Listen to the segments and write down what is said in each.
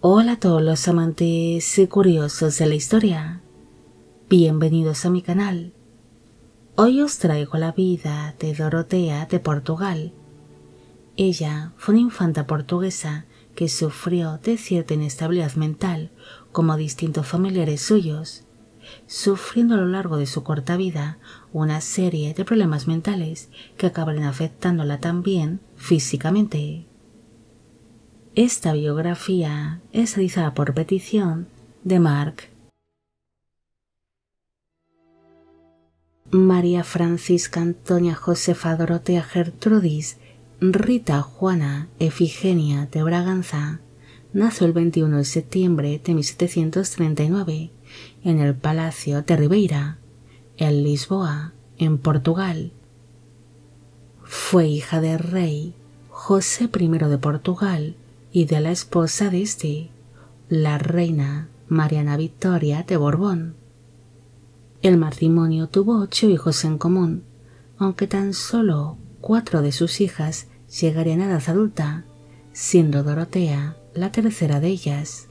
Hola a todos los amantes y curiosos de la historia. Bienvenidos a mi canal. Hoy os traigo la vida de Dorotea de Portugal. Ella fue una infanta portuguesa que sufrió de cierta inestabilidad mental, como distintos familiares suyos, sufriendo a lo largo de su corta vida una serie de problemas mentales que acabaron afectándola también físicamente. Esta biografía es realizada por petición de Mark. María Francisca Antonia Josefa Dorotea Gertrudis Rita Juana Efigenia de Braganza nació el 21 de septiembre de 1739 en el Palacio de Ribeira, en Lisboa, en Portugal. Fue hija del rey José I de Portugal y de la esposa de este, la reina Mariana Victoria de Borbón. El matrimonio tuvo 8 hijos en común, aunque tan solo 4 de sus hijas llegarían a edad adulta, siendo Dorotea la tercera de ellas.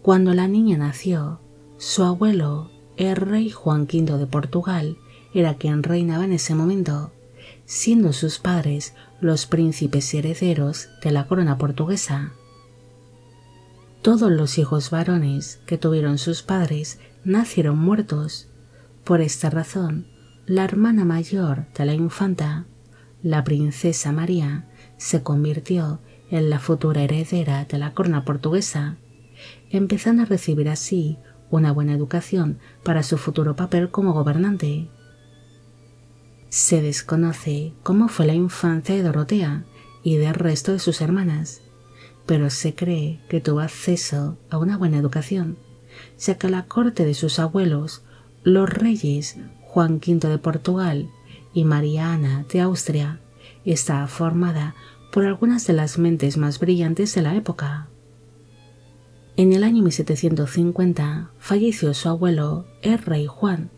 Cuando la niña nació, su abuelo, el rey Juan V de Portugal, era quien reinaba en ese momento, siendo sus padres los príncipes y herederos de la corona portuguesa. Todos los hijos varones que tuvieron sus padres nacieron muertos. Por esta razón, la hermana mayor de la infanta, la princesa María, se convirtió en la futura heredera de la corona portuguesa, empezando a recibir así una buena educación para su futuro papel como gobernante. Se desconoce cómo fue la infancia de Dorotea y del resto de sus hermanas, pero se cree que tuvo acceso a una buena educación, ya que la corte de sus abuelos, los reyes Juan V de Portugal y María Ana de Austria, estaba formada por algunas de las mentes más brillantes de la época. En el año 1750 falleció su abuelo, el rey Juan,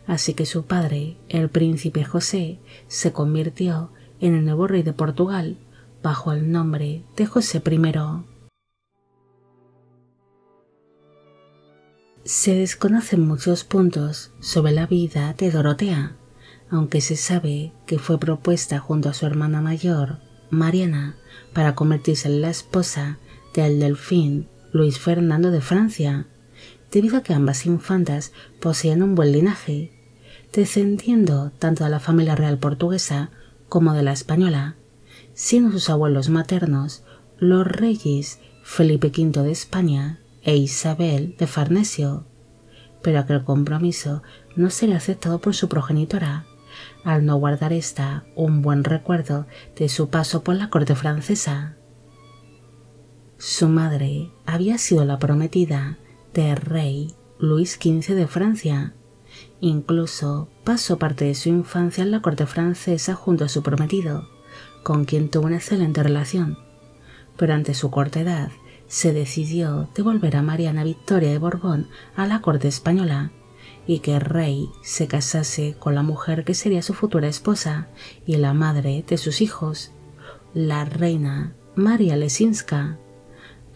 así que su padre, el príncipe José, se convirtió en el nuevo rey de Portugal bajo el nombre de José I. Se desconocen muchos puntos sobre la vida de Dorotea, aunque se sabe que fue propuesta junto a su hermana mayor, Mariana, para convertirse en la esposa del delfín Luis Fernando de Francia, debido a que ambas infantas poseían un buen linaje, descendiendo tanto de la familia real portuguesa como de la española, siendo sus abuelos maternos los reyes Felipe V de España e Isabel de Farnesio, pero aquel compromiso no sería aceptado por su progenitora, al no guardar ésta un buen recuerdo de su paso por la corte francesa. Su madre había sido la prometida del rey Luis XV de Francia. Incluso pasó parte de su infancia en la corte francesa junto a su prometido, con quien tuvo una excelente relación, pero ante su corta edad se decidió devolver a Mariana Victoria de Borbón a la corte española y que el rey se casase con la mujer que sería su futura esposa y la madre de sus hijos, la reina María Lesinska,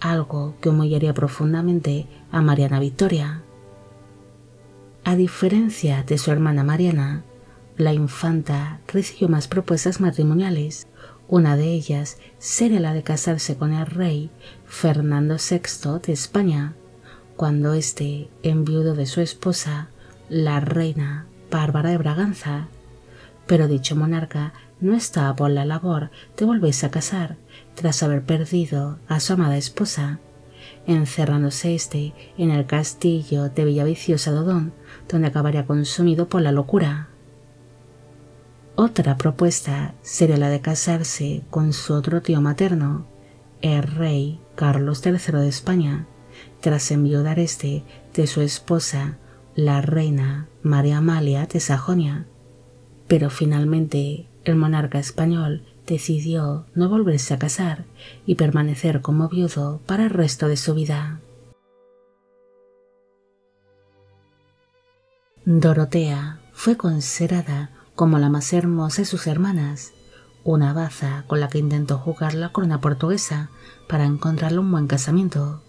algo que humillaría profundamente a Mariana Victoria. A diferencia de su hermana Mariana, la infanta recibió más propuestas matrimoniales. Una de ellas sería la de casarse con el rey Fernando VI de España, cuando éste enviudó de su esposa, la reina Bárbara de Braganza, pero dicho monarca no estaba por la labor de volverse a casar tras haber perdido a su amada esposa, encerrándose éste en el castillo de Villaviciosa de Odón, donde acabaría consumido por la locura. Otra propuesta sería la de casarse con su otro tío materno, el rey Carlos III de España, tras enviudar éste de su esposa, la reina María Amalia de Sajonia. Pero finalmente el monarca español decidió no volverse a casar y permanecer como viudo para el resto de su vida. Dorotea fue considerada como la más hermosa de sus hermanas, una baza con la que intentó jugar la corona portuguesa para encontrarle un buen casamiento.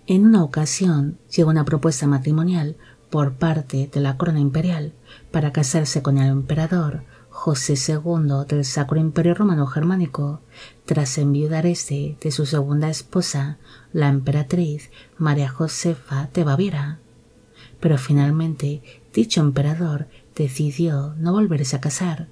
En una ocasión llegó una propuesta matrimonial por parte de la corona imperial para casarse con el emperador José II del Sacro Imperio Romano Germánico, tras enviudar de su segunda esposa, la emperatriz María Josefa de Baviera. Pero finalmente dicho emperador decidió no volverse a casar.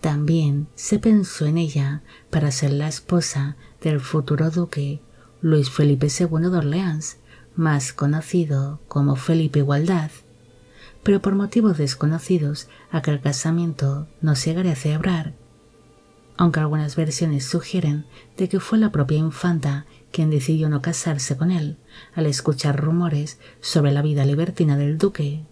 También se pensó en ella para ser la esposa del futuro duque Luis Felipe II de Orleans, más conocido como Felipe Igualdad, pero por motivos desconocidos aquel casamiento no se llegaría a celebrar, aunque algunas versiones sugieren de que fue la propia infanta quien decidió no casarse con él al escuchar rumores sobre la vida libertina del duque.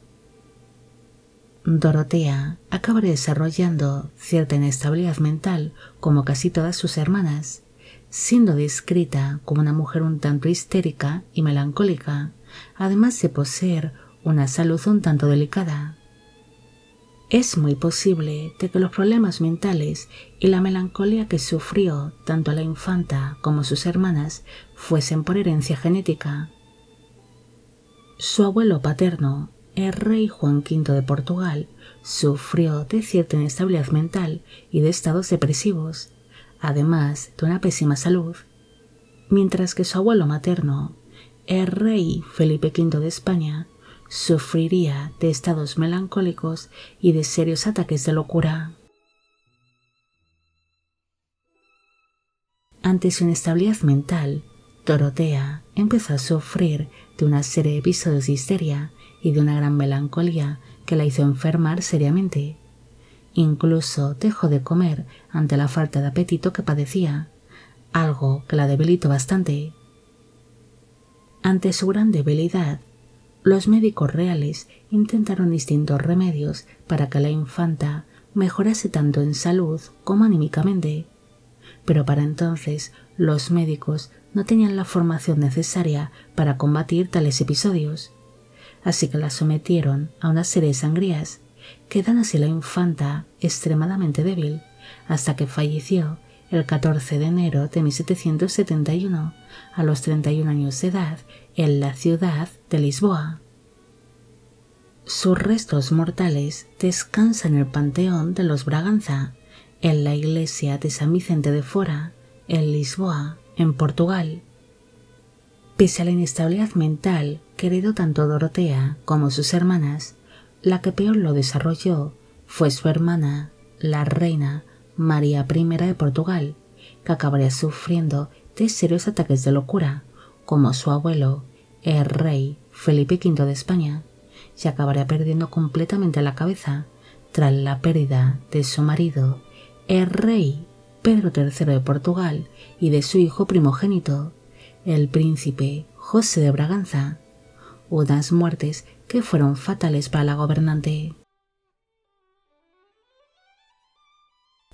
Dorotea acabaría desarrollando cierta inestabilidad mental como casi todas sus hermanas, siendo descrita como una mujer un tanto histérica y melancólica, además de poseer una salud un tanto delicada. Es muy posible de que los problemas mentales y la melancolía que sufrió tanto la infanta como sus hermanas fuesen por herencia genética. Su abuelo paterno, el rey Juan V de Portugal, sufrió de cierta inestabilidad mental y de estados depresivos, además de una pésima salud, mientras que su abuelo materno, el rey Felipe V de España, sufriría de estados melancólicos y de serios ataques de locura. Ante su inestabilidad mental, Dorotea empezó a sufrir de una serie de episodios de histeria y de una gran melancolía que la hizo enfermar seriamente. Incluso dejó de comer ante la falta de apetito que padecía, algo que la debilitó bastante. Ante su gran debilidad, los médicos reales intentaron distintos remedios para que la infanta mejorase tanto en salud como anímicamente, pero para entonces los médicos no tenían la formación necesaria para combatir tales episodios, así que la sometieron a una serie de sangrías, quedando así la infanta extremadamente débil, hasta que falleció el 14 de enero de 1771, a los 31 años de edad, en la ciudad de Lisboa. Sus restos mortales descansan en el Panteón de los Braganza, en la iglesia de San Vicente de Fora, en Lisboa, en Portugal. Pese a la inestabilidad mental que heredó tanto Dorotea como sus hermanas, la que peor lo desarrolló fue su hermana, la reina María I de Portugal, que acabaría sufriendo de serios ataques de locura, como su abuelo, el rey Felipe V de España, y acabaría perdiendo completamente la cabeza tras la pérdida de su marido, el rey Pedro III de Portugal, y de su hijo primogénito, el príncipe José de Braganza, unas muertes que fueron fatales para la gobernante.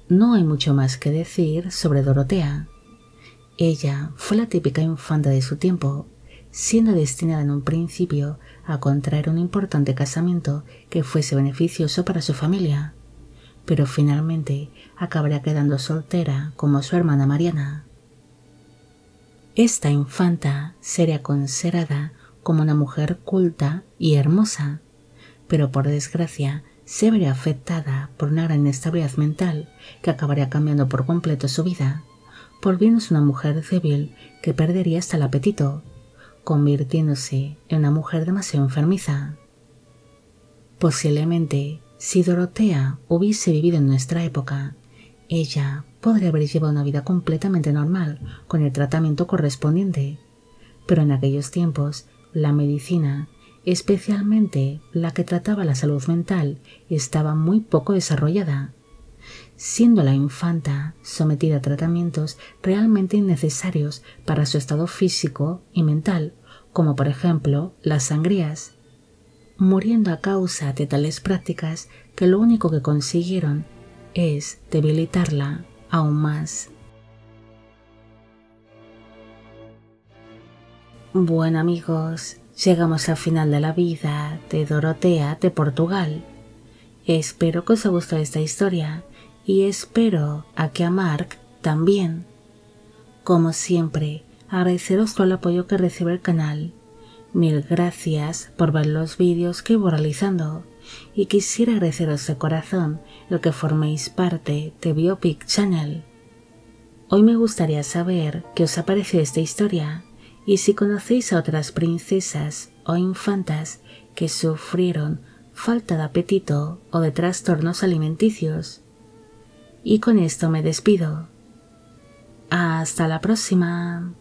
No hay mucho más que decir sobre Dorotea. Ella fue la típica infanta de su tiempo, siendo destinada en un principio a contraer un importante casamiento que fuese beneficioso para su familia, pero finalmente acabaría quedando soltera como su hermana Mariana. Esta infanta sería considerada como una mujer culta y hermosa, pero por desgracia se vería afectada por una gran inestabilidad mental que acabaría cambiando por completo su vida, volviéndose una mujer débil que perdería hasta el apetito, convirtiéndose en una mujer demasiado enfermiza. Posiblemente, si Dorotea hubiese vivido en nuestra época, ella podría haber llevado una vida completamente normal con el tratamiento correspondiente, pero en aquellos tiempos la medicina, especialmente la que trataba la salud mental, estaba muy poco desarrollada, siendo la infanta sometida a tratamientos realmente innecesarios para su estado físico y mental, como por ejemplo las sangrías, muriendo a causa de tales prácticas que lo único que consiguieron es debilitarla aún más. Bueno amigos, llegamos al final de la vida de Dorotea de Portugal. Espero que os haya gustado esta historia y espero a que a Mark también. Como siempre, agradeceros todo el apoyo que recibe el canal. Mil gracias por ver los vídeos que voy realizando y quisiera agradeceros de corazón el que forméis parte de Biopic Channel. Hoy me gustaría saber qué os ha parecido esta historia y si conocéis a otras princesas o infantas que sufrieron falta de apetito o de trastornos alimenticios. Y con esto me despido. Hasta la próxima.